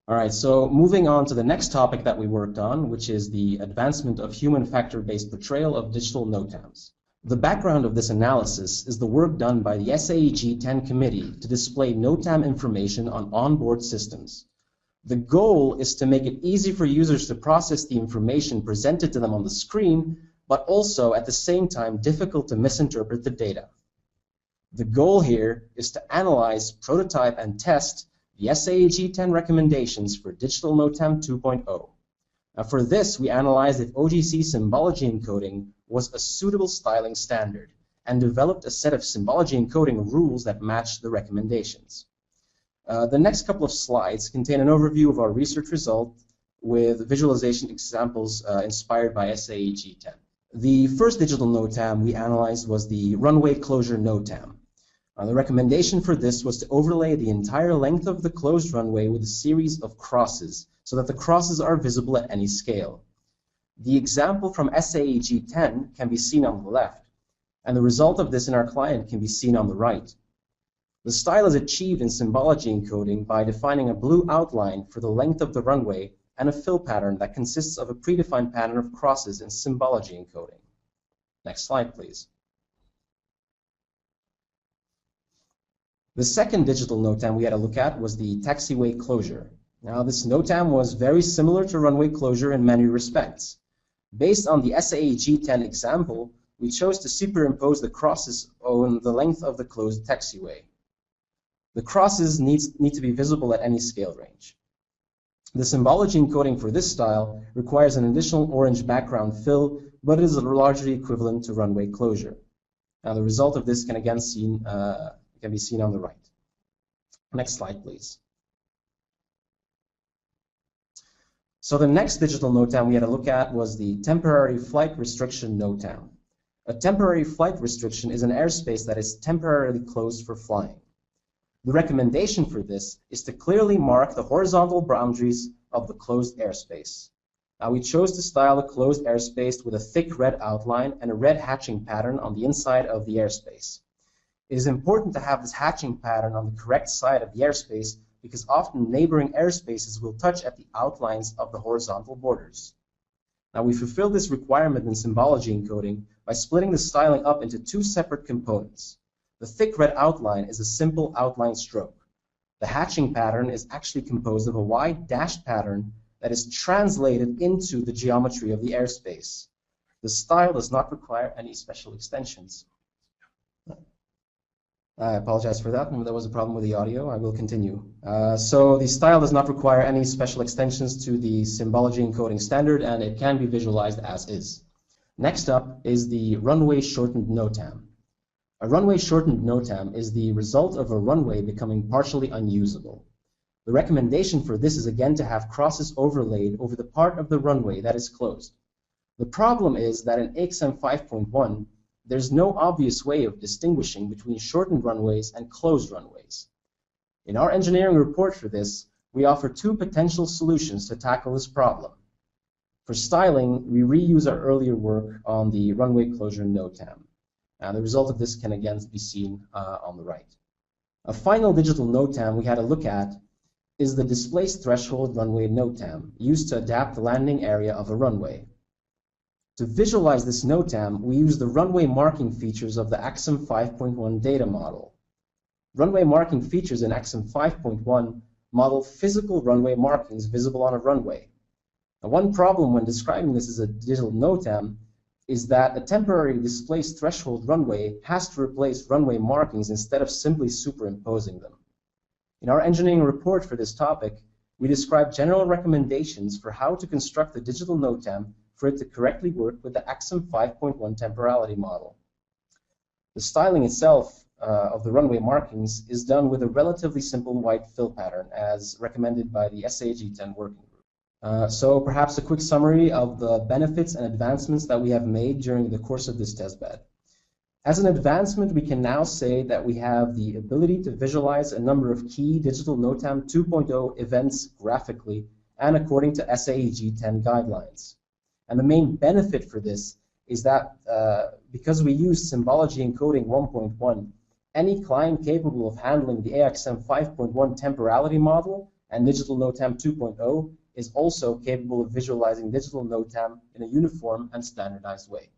All right, so moving on to the next topic that we worked on, which is the advancement of human factor-based portrayal of digital NOTAMs. The background of this analysis is the work done by the SAEG 10 committee to display NOTAM information on onboard systems. The goal is to make it easy for users to process the information presented to them on the screen, but also at the same time difficult to misinterpret the data. The goal here is to analyze, prototype, and test the SAEG 10 recommendations for Digital NOTAM 2.0. Now for this, we analyzed if OGC symbology encoding was a suitable styling standard and developed a set of symbology encoding rules that matched the recommendations. The next couple of slides contain an overview of our research result with visualization examples inspired by SAEG 10. The first digital NOTAM we analyzed was the Runway Closure NOTAM. The recommendation for this was to overlay the entire length of the closed runway with a series of crosses so that the crosses are visible at any scale. The example from SAEG 10 can be seen on the left, and the result of this in our client can be seen on the right. The style is achieved in symbology encoding by defining a blue outline for the length of the runway and a fill pattern that consists of a predefined pattern of crosses in symbology encoding. Next slide, please. The second digital NOTAM we had a look at was the Taxiway Closure. Now, this NOTAM was very similar to Runway Closure in many respects. Based on the SAEG 10 example, we chose to superimpose the crosses on the length of the closed taxiway. The crosses need to be visible at any scale range. The symbology encoding for this style requires an additional orange background fill, but it is largely equivalent to Runway Closure. Now, the result of this can again can be seen on the right. Next slide, please. So the next digital NOTAM we had a look at was the temporary flight restriction NOTAM. A temporary flight restriction is an airspace that is temporarily closed for flying. The recommendation for this is to clearly mark the horizontal boundaries of the closed airspace. Now we chose to style the closed airspace with a thick red outline and a red hatching pattern on the inside of the airspace. It is important to have this hatching pattern on the correct side of the airspace because often neighboring airspaces will touch at the outlines of the horizontal borders. Now we fulfill this requirement in symbology encoding by splitting the styling up into two separate components. The thick red outline is a simple outline stroke. The hatching pattern is actually composed of a wide dashed pattern that is translated into the geometry of the airspace. The style does not require any special extensions. I apologize for that. There was a problem with the audio. I will continue. So the style does not require any special extensions to the symbology encoding standard, and it can be visualized as is. Next up is the Runway Shortened NOTAM. A Runway Shortened NOTAM is the result of a runway becoming partially unusable. The recommendation for this is again to have crosses overlaid over the part of the runway that is closed. The problem is that in AXM 5.1, there's no obvious way of distinguishing between shortened runways and closed runways. In our engineering report for this, we offer two potential solutions to tackle this problem. For styling, we reuse our earlier work on the Runway Closure NOTAM. And the result of this can again be seen on the right. A final digital NOTAM we had a look at is the Displaced Threshold Runway NOTAM, used to adapt the landing area of a runway. To visualize this NOTAM, we use the runway marking features of the AXM 5.1 data model. Runway marking features in AXM 5.1 model physical runway markings visible on a runway. Now, one problem when describing this as a digital NOTAM is that a temporary displaced threshold runway has to replace runway markings instead of simply superimposing them. In our engineering report for this topic, we describe general recommendations for how to construct the digital NOTAM for it to correctly work with the AXM 5.1 temporality model. The styling itself of the runway markings is done with a relatively simple white fill pattern as recommended by the SAEG 10 working group. So perhaps a quick summary of the benefits and advancements that we have made during the course of this testbed. As an advancement, we can now say that we have the ability to visualize a number of key digital NOTAM 2.0 events graphically and according to SAEG 10 guidelines. And the main benefit for this is that because we use symbology encoding 1.1, any client capable of handling the AXM 5.1 temporality model And digital NOTAM 2.0 is also capable of visualizing digital NOTAM in a uniform and standardized way.